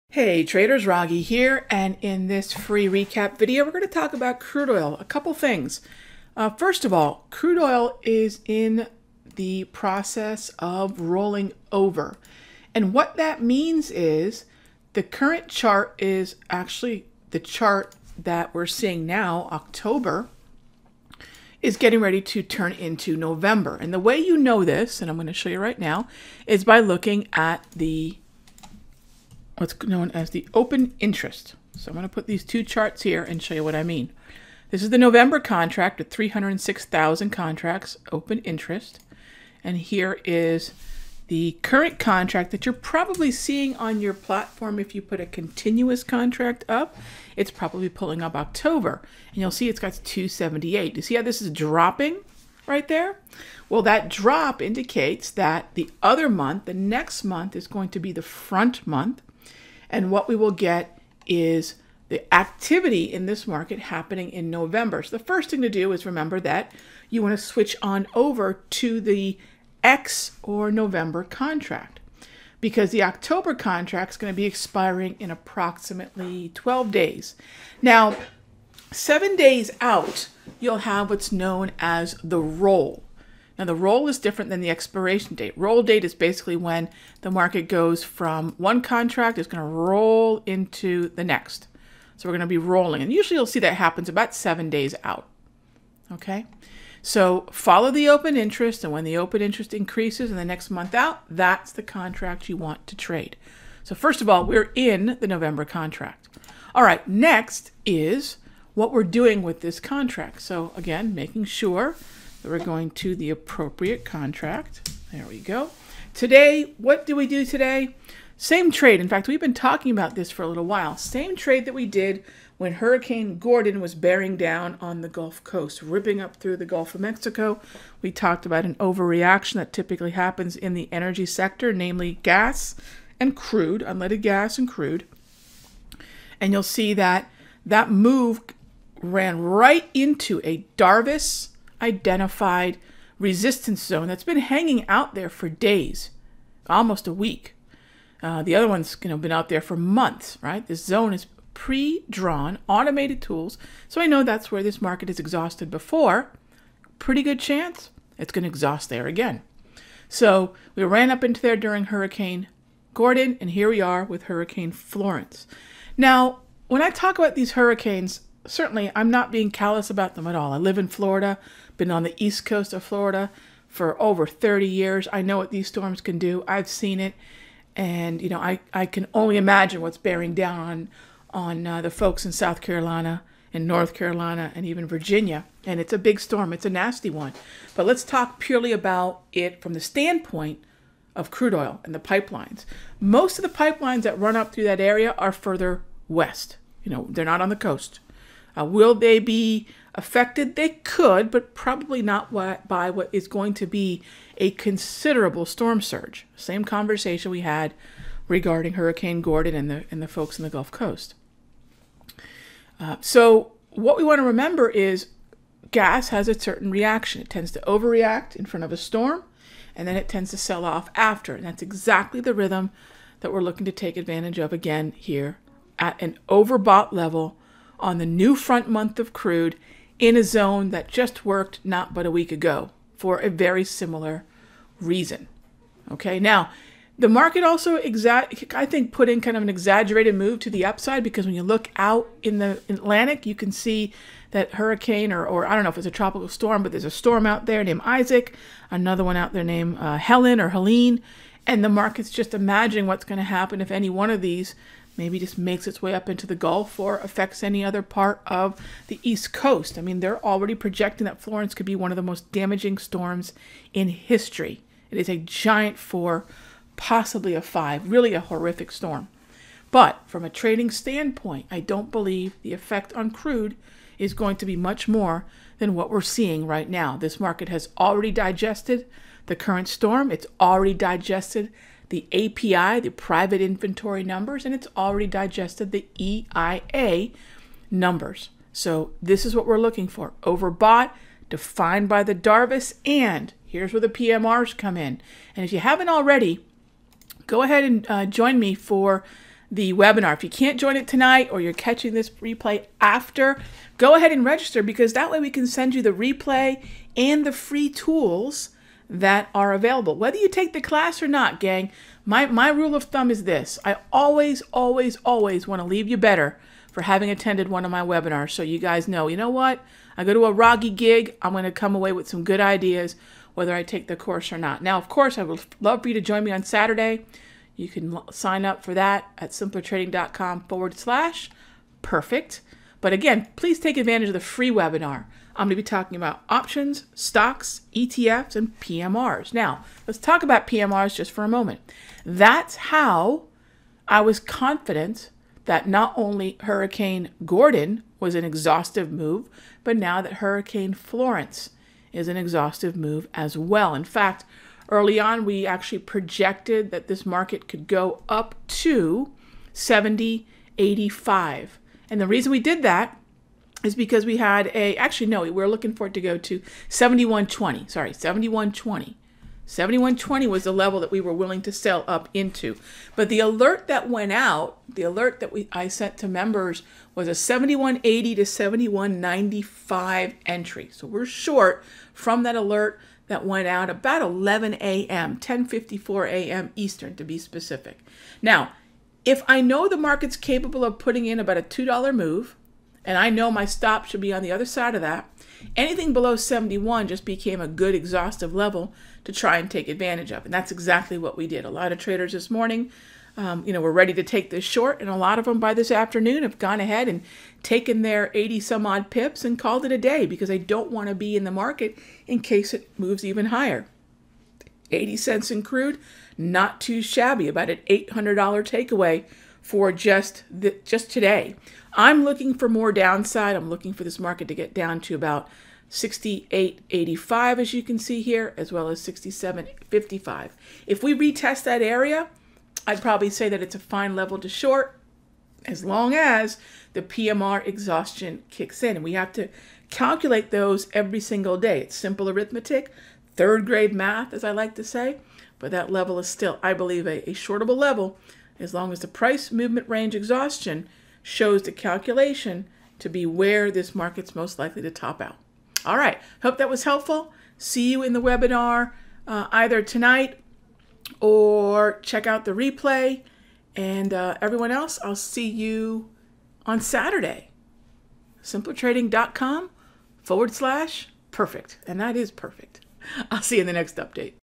Hey traders, Raghee here, and in this free recap video we're going to talk about crude oil. A couple things. First of all, crude oil is in the process of rolling over, and what that means is the current chart is actually the chart that we're seeing now, October, is getting ready to turn into November. And the way you know this, and I'm going to show you right now, is by looking at the what's known as the open interest. So I'm going to put these two charts here and show you what I mean. This is the November contract with 306,000 contracts, open interest. And here is the current contract that you're probably seeing on your platform. If you put a continuous contract up, it's probably pulling up October. And you'll see it's got 278. You see how this is dropping right there? Well, that drop indicates that the other month, the next month, is going to be the front month. And what we will get is the activity in this market happening in November. So the first thing to do is remember that you want to switch on over to the X or November contract, because the October contract is going to be expiring in approximately 12 days. Now, 7 days out, you'll have what's known as the roll. Now, the roll is different than the expiration date. Roll date is basically when the market goes from one contract, it's going to roll into the next. So we're going to be rolling. And usually you'll see that happens about 7 days out. Okay? So follow the open interest, and when the open interest increases in the next month out, that's the contract you want to trade. So first of all, we're in the November contract. All right, next is what we're doing with this contract. So again, making sure that we're going to the appropriate contract. There we go. Today, what do we do today? Same trade. In fact, we've been talking about this for a little while. Same trade that we did when Hurricane Gordon was bearing down on the Gulf Coast, ripping up through the Gulf of Mexico. We talked about an overreaction that typically happens in the energy sector, namely gas and crude, unleaded gas and crude. And you'll see that that move ran right into a Darvis identified resistance zone that's been hanging out there for days, almost a week. The other one's been out there for months, right? This zone is pre-drawn, automated tools. So I know that's where this market is exhausted before. Pretty good chance it's going to exhaust there again. So we ran up into there during Hurricane Gordon, and here we are with Hurricane Florence. Now, when I talk about these hurricanes, certainly I'm not being callous about them at all. I live in Florida, been on the east coast of Florida for over 30 years. I know what these storms can do. I've seen it. And, you know, I can only imagine what's bearing down on the folks in South Carolina and North Carolina and even Virginia. And it's a big storm. It's a nasty one. But let's talk purely about it from the standpoint of crude oil and the pipelines. Most of the pipelines that run up through that area are further west. You know, they're not on the coast. Will they be affected? They could, but probably not by what is going to be a considerable storm surge. Same conversation we had regarding Hurricane Gordon and the folks in the Gulf Coast. So what we want to remember is gas has a certain reaction. It tends to overreact in front of a storm, and then it tends to sell off after. And that's exactly the rhythm that we're looking to take advantage of again here at an overbought level on the new front month of crude in a zone that just worked not but a week ago for a very similar reason. Okay, now the market also, I think, put in kind of an exaggerated move to the upside, because when you look out in the Atlantic, you can see that hurricane, or I don't know if it's a tropical storm, but there's a storm out there named Isaac, another one out there named Helen or Helene, and the market's just imagining what's going to happen if any one of these maybe just makes its way up into the Gulf or affects any other part of the East Coast. I mean, they're already projecting that Florence could be one of the most damaging storms in history. It is a giant 4, possibly a 5, really a horrific storm. But from a trading standpoint, I don't believe the effect on crude is going to be much more than what we're seeing right now. This market has already digested the current storm. It's already digested the API, the private inventory numbers, and it's already digested the EIA numbers. So this is what we're looking for. Overbought, defined by the Darvis, and Here's where the PMRs come in. And if you haven't already, go ahead and join me for the webinar. If you can't join it tonight or you're catching this replay after, go ahead and register, because that way we can send you the replay and the free tools that are available. Whether you take the class or not, gang, my rule of thumb is this. I always, always, always want to leave you better for having attended one of my webinars, so you guys know, you know what? I go to a Raghee gig, I'm going to come away with some good ideas, whether I take the course or not. Now, of course, I would love for you to join me on Saturday. You can sign up for that at simplertrading.com/perfect. But again, please take advantage of the free webinar. I'm going to be talking about options, stocks, ETFs, and PMRs. Now, let's talk about PMRs just for a moment. That's how I was confident that not only Hurricane Gordon was an exhaustive move, but now that Hurricane Florence is an exhaustive move as well. In fact, early on, we actually projected that this market could go up to 70.85. And the reason we did that is because we had actually, no, we were looking for it to go to 71.20. Sorry, 71.20. 71.20 was the level that we were willing to sell up into. But the alert that went out, the alert that I sent to members, was a 71.80 to 71.95 entry. So we're short from that alert that went out about 11 a.m., 10:54 a.m. Eastern to be specific. Now, if I know the market's capable of putting in about a $2 move, and I know my stop should be on the other side of that, anything below 71 just became a good exhaustive level to try and take advantage of. And that's exactly what we did. A lot of traders this morning, were ready to take this short, and a lot of them by this afternoon have gone ahead and taken their 80 some odd pips and called it a day, because they don't want to be in the market in case it moves even higher. 80 cents in crude, not too shabby, about an $800 takeaway for just today. I'm looking for more downside. I'm looking for this market to get down to about 68.85, as you can see here, as well as 67.55. If we retest that area, I'd probably say that it's a fine level to short, as long as the PMR exhaustion kicks in. And we have to calculate those every single day. It's simple arithmetic, third grade math, as I like to say, but that level is still, I believe, a shortable level, as long as the price movement range exhaustion shows the calculation to be where this market's most likely to top out. All right, hope that was helpful. See you in the webinar either tonight or check out the replay. And everyone else, I'll see you on Saturday. simplertrading.com/perfect. And that is perfect. I'll see you in the next update.